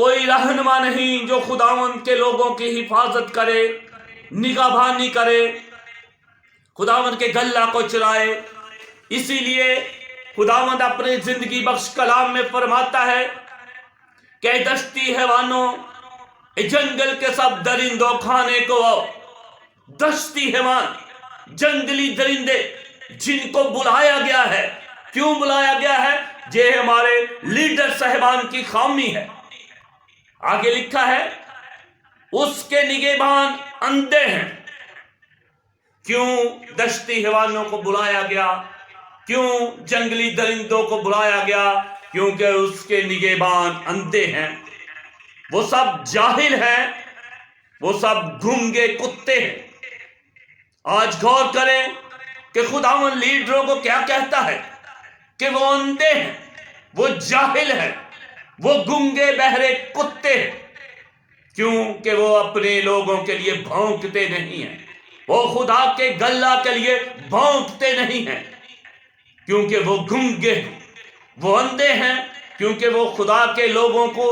کوئی رہنما نہیں جو خداوند کے لوگوں کی حفاظت کرے، نگہبانی کرے، خداوند کے گلہ کو چرائے۔ اسی لیے خداوند اپنے زندگی بخش کلام میں فرماتا ہے کہ دشتی حیوانوں، جنگل کے سب درندوں کھانے کو آؤ۔ دشتی حیوان، جنگلی درندے جن کو بلایا گیا ہے، کیوں بلایا گیا ہے؟ یہ ہمارے لیڈر صاحبان کی خامی ہے۔ آگے لکھا ہے اس کے نگہبان اندھے ہیں۔ کیوں دشتی حیوانوں کو بلایا گیا؟ کیوں جنگلی درندوں کو بلایا گیا؟ کیونکہ اس کے نگہبان اندھے ہیں، وہ سب جاہل ہیں، وہ سب گونگے کتے ہیں۔ آج غور کریں کہ خداوند لیڈروں کو کیا کہتا ہے کہ وہ اندھے ہیں، وہ جاہل ہیں، وہ گونگے بہرے کتے ہیں، کیونکہ وہ اپنے لوگوں کے لیے بھونکتے نہیں ہیں، وہ خدا کے گلہ کے لیے بھونکتے نہیں ہیں، کیونکہ وہ گونگے ہیں، وہ اندھے ہیں، کیونکہ وہ خدا کے لوگوں کو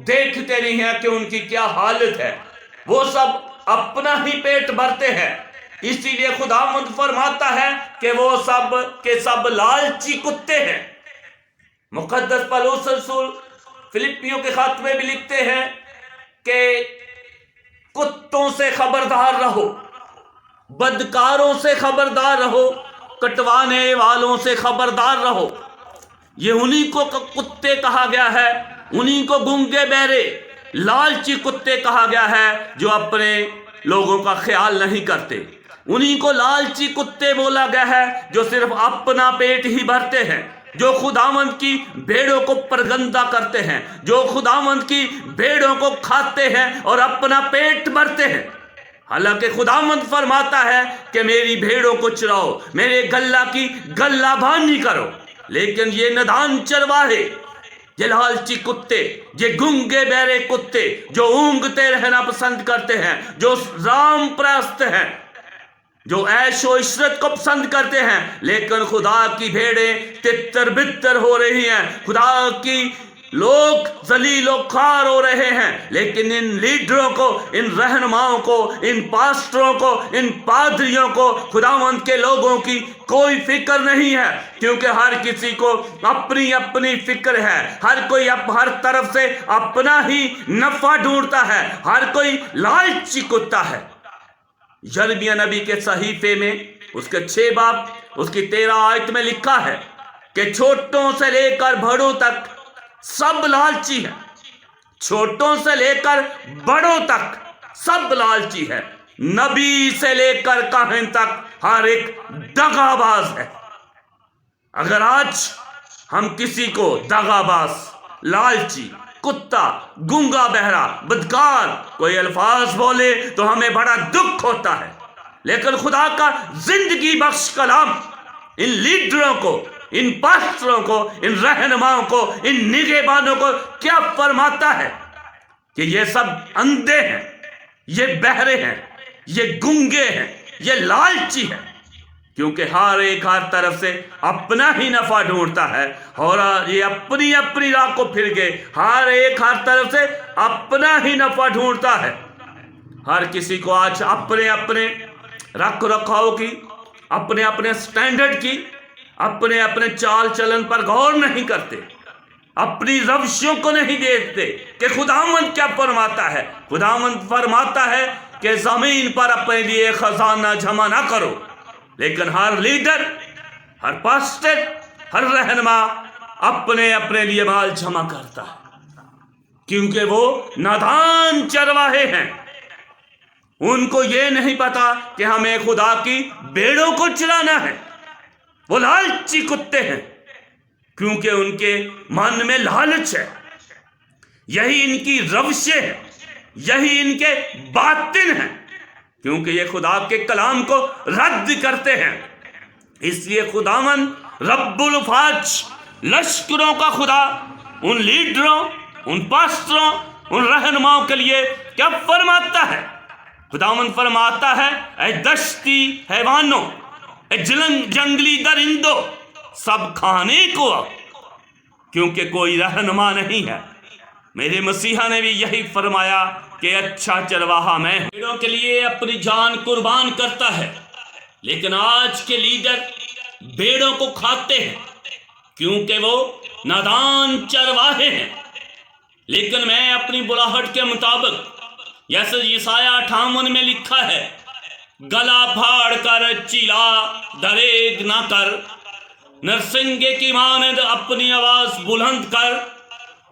دیکھتے نہیں ہیں کہ ان کی کیا حالت ہے۔ وہ سب اپنا ہی پیٹ بھرتے ہیں۔ اسی لیے خداوند فرماتا ہے کہ وہ سب کے سب لالچی کتے ہیں۔ مقدس پولس رسول فلپیوں کے خط میں بھی لکھتے ہیں کہ کتوں سے خبردار رہو، بدکاروں سے خبردار رہو، کٹوانے والوں سے خبردار رہو۔ یہ انہی کو کتے کہا گیا ہے، انہی کو گونگے بہرے لالچی کتے کہا گیا ہے جو اپنے لوگوں کا خیال نہیں کرتے۔ انہی کو لالچی کتے بولا گیا ہے جو صرف اپنا پیٹ ہی بھرتے ہیں، جو خداوند کی بھیڑوں کو پرگندہ کرتے ہیں، جو خداوند کی بھیڑوں کو کھاتے ہیں اور اپنا پیٹ بھرتے ہیں۔ حالانکہ خداوند فرماتا ہے کہ میری بھیڑوں کو چراؤ، میرے گلہ کی گلہ بانی کرو۔ لیکن یہ ندان چرواہے، یہ لالچی کتے، یہ گونگے بہرے کتے جو اونگتے رہنا پسند کرتے ہیں، جو رام پرست ہیں، جو عیش و عشرت کو پسند کرتے ہیں، لیکن خدا کی بھیڑیں تتر بتر ہو رہی ہیں، خدا کی لوگ ذلیل و خوار ہو رہے ہیں۔ لیکن ان لیڈروں کو، ان رہنماؤں کو، ان پاسٹروں کو، ان پادریوں کو خداوند کے لوگوں کی کوئی فکر نہیں ہے، کیونکہ ہر کسی کو اپنی اپنی فکر ہے۔ ہر کوئی ہر طرف سے اپنا ہی نفع ڈھونڈتا ہے، ہر کوئی لالچی کتا ہے۔ یرمیہ نبی کے صحیفے میں اس کے 6 باب اس کی 13 آیت میں لکھا ہے کہ چھوٹوں سے لے کر بڑوں تک سب لالچی ہیں، چھوٹوں سے لے کر بڑوں تک سب لالچی ہے، نبی سے لے کر کاہن تک ہر ایک دغا باز ہے۔ اگر آج ہم کسی کو دغا باز، لالچی، کتا، گونگا بہرا، بدکار کوئی الفاظ بولے تو ہمیں بڑا دکھ ہوتا ہے، لیکن خدا کا زندگی بخش کلام ان لیڈروں کو، ان پاسٹروں کو، ان رہنماؤں کو، ان نگہبانوں کو کیا فرماتا ہے کہ یہ سب اندھے ہیں، یہ بہرے ہیں، یہ گونگے ہیں، یہ لالچی ہیں، کیونکہ ہر ایک ہر طرف سے اپنا ہی نفع ڈھونڈتا ہے اور یہ اپنی اپنی راہ کو پھر گئے، ہر ایک ہر طرف سے اپنا ہی نفع ڈھونڈتا ہے۔ ہر کسی کو آج اپنے اپنے رکھ رکھاؤ کی، اپنے اپنے سٹینڈرڈ کی، اپنے اپنے چال چلن پر غور نہیں کرتے، اپنی روشوں کو نہیں دیکھتے کہ خداوند کیا فرماتا ہے۔ خداوند فرماتا ہے کہ زمین پر اپنے لیے خزانہ جمع نہ کرو، لیکن ہر لیڈر، ہر پاسٹر، ہر رہنما اپنے اپنے لیے مال جمع کرتا ہے، کیونکہ وہ نادان چرواہے ہیں۔ ان کو یہ نہیں پتا کہ ہمیں خدا کی بھیڑوں کو چرانا ہے۔ وہ لالچی کتے ہیں، کیونکہ ان کے من میں لالچ ہے، یہی ان کی روشیں ہیں، یہی ان کے باطن ہیں، کیونکہ یہ خدا کے کلام کو رد کرتے ہیں۔ اس لیے خداوند رب الافواج، لشکروں کا خدا ان لیڈروں، ان پاسٹروں، ان رہنماؤں کے لیے کیا فرماتا ہے؟ خداوند فرماتا ہے اے دشتی حیوانوں، اے جنگلی درندوں، سب کھانے کو آؤ، کیونکہ کوئی رہنما نہیں ہے، میرے مسیحا نے بھی یہی فرمایا کہ اچھا چرواہا میں ہوں، بھیڑوں کے لیے اپنی جان قربان کرتا ہے، لیکن آج کے لیڈر بھیڑوں کو کھاتے ہیں کیونکہ وہ نادان چرواہے ہیں۔ لیکن میں اپنی بلاہٹ کے مطابق، جیسے یسایہ 58 میں لکھا ہے، گلا پھاڑ کر چیلا دریغ نہ کر، نرسنگے کی مانند اپنی آواز بلند کر،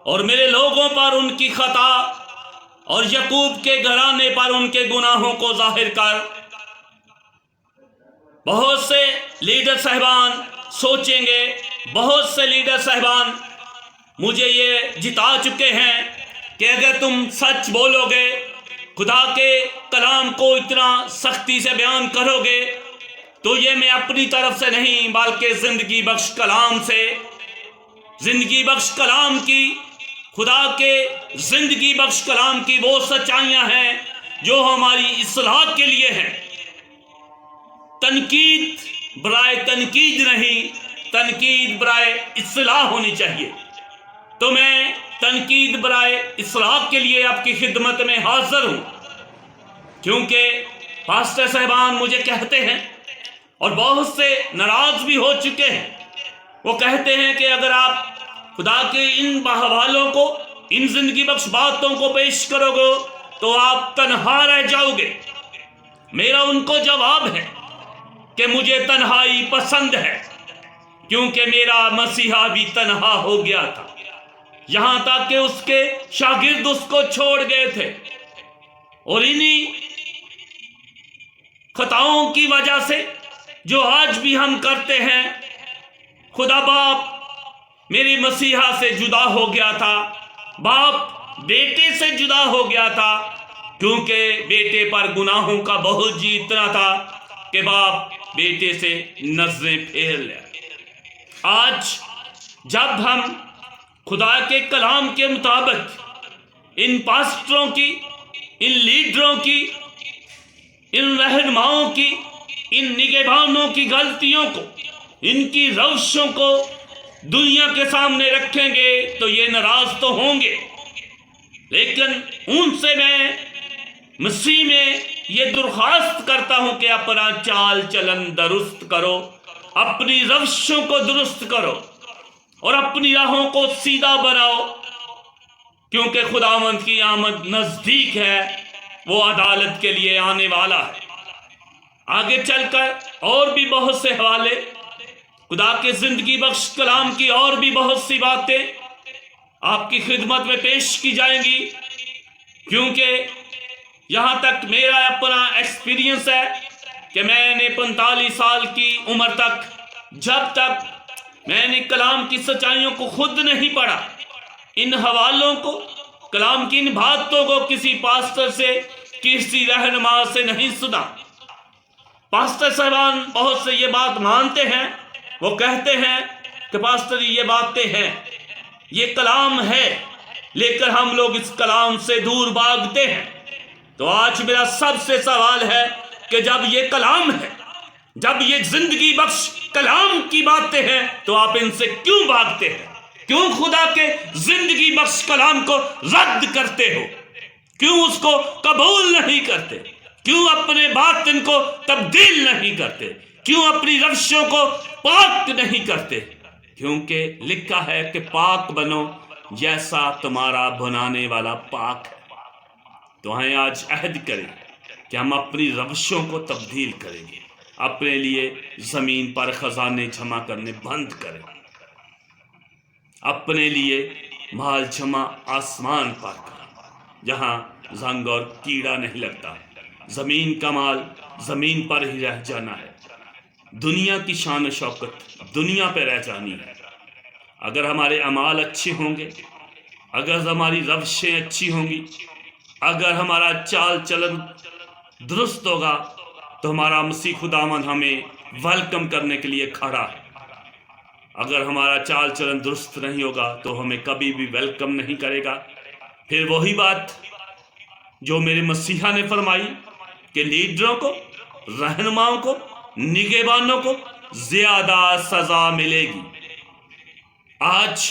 اور میرے لوگوں پر ان کی خطا اور یعقوب کے گھرانے پر ان کے گناہوں کو ظاہر کر۔ بہت سے لیڈر صاحبان سوچیں گے، بہت سے لیڈر صاحبان مجھے یہ جتا چکے ہیں کہ اگر تم سچ بولو گے، خدا کے کلام کو اتنا سختی سے بیان کرو گے، تو یہ میں اپنی طرف سے نہیں بلکہ زندگی بخش کلام سے، زندگی بخش کلام کی، خدا کے زندگی بخش کلام کی وہ سچائیاں ہیں جو ہماری اصلاح کے لیے ہیں۔ تنقید برائے تنقید نہیں، تنقید برائے اصلاح ہونی چاہیے۔ تو میں تنقید برائے اصلاح کے لیے آپ کی خدمت میں حاضر ہوں، کیونکہ پاسٹر صاحبان مجھے کہتے ہیں، اور بہت سے ناراض بھی ہو چکے ہیں، وہ کہتے ہیں کہ اگر آپ خدا کے ان حوالوں کو، ان زندگی بخش باتوں کو پیش کرو گے تو آپ تنہا رہ جاؤ گے۔ میرا ان کو جواب ہے کہ مجھے تنہائی پسند ہے، کیونکہ میرا مسیحا بھی تنہا ہو گیا تھا، یہاں تک کہ اس کے شاگرد اس کو چھوڑ گئے تھے، اور انہی خطاؤں کی وجہ سے جو آج بھی ہم کرتے ہیں، خدا باپ میری مسیحا سے جدا ہو گیا تھا، باپ بیٹے سے جدا ہو گیا تھا، کیونکہ بیٹے پر گناہوں کا بوجھ ہی اتنا تھا کہ باپ بیٹے سے نظریں پھیر لیا۔ آج جب ہم خدا کے کلام کے مطابق ان پاسٹروں کی، ان لیڈروں کی، ان رہنماؤں کی، ان نگہبانوں کی غلطیوں کو، ان کی روشوں کو دنیا کے سامنے رکھیں گے تو یہ ناراض تو ہوں گے، لیکن ان سے میں مسیح میں یہ درخواست کرتا ہوں کہ اپنا چال چلن درست کرو، اپنی روشوں کو درست کرو اور اپنی راہوں کو سیدھا بناؤ، کیونکہ خداوند کی آمد نزدیک ہے، وہ عدالت کے لیے آنے والا ہے۔ آگے چل کر اور بھی بہت سے حوالے، خدا کے زندگی بخش کلام کی اور بھی بہت سی باتیں آپ کی خدمت میں پیش کی جائیں گی، کیونکہ یہاں تک میرا اپنا ایکسپیرینس ہے کہ میں نے 45 سال کی عمر تک، جب تک میں نے کلام کی سچائیوں کو خود نہیں پڑھا، ان حوالوں کو، کلام کی ان باتوں کو کسی پاسٹر سے، کسی رہنما سے نہیں سنا۔ پاسٹر صاحبان بہت سے یہ بات مانتے ہیں، وہ کہتے ہیں کہ پاسٹر یہ باتیں ہیں، یہ کلام ہے، لیکن ہم لوگ اس کلام سے دور بھاگتے ہیں۔ تو آج میرا سب سے سوال ہے کہ جب یہ کلام ہے، جب یہ زندگی بخش کلام کی باتیں ہیں، تو آپ ان سے کیوں بھاگتے ہیں؟ کیوں خدا کے زندگی بخش کلام کو رد کرتے ہو؟ کیوں اس کو قبول نہیں کرتے؟ کیوں اپنے باطن کو تبدیل نہیں کرتے؟ کیوں اپنی روشوں کو پاک نہیں کرتے؟ کیونکہ لکھا ہے کہ پاک بنو جیسا تمہارا بنانے والا پاک ہے۔ تو ہمیں آج عہد کریں کہ ہم اپنی روشوں کو تبدیل کریں گے، اپنے لیے زمین پر خزانے جمع کرنے بند کریں، اپنے لیے مال جمع آسمان پر کریں جہاں زنگ اور کیڑا نہیں لگتا۔ زمین کا مال زمین پر ہی رہ جانا ہے، دنیا کی شان و شوکت دنیا پہ رہ جانی ہے۔ اگر ہمارے اعمال اچھے ہوں گے، اگر ہماری روشیں اچھی ہوں گی، اگر ہمارا چال چلن درست ہوگا، تو ہمارا مسیح خداوند ہمیں ویلکم کرنے کے لیے کھڑا ہے۔ اگر ہمارا چال چلن درست نہیں ہوگا تو ہمیں کبھی بھی ویلکم نہیں کرے گا۔ پھر وہی بات جو میرے مسیحا نے فرمائی کہ لیڈروں کو، رہنماؤں کو، نگہبانوں کو زیادہ سزا ملے گی۔ آج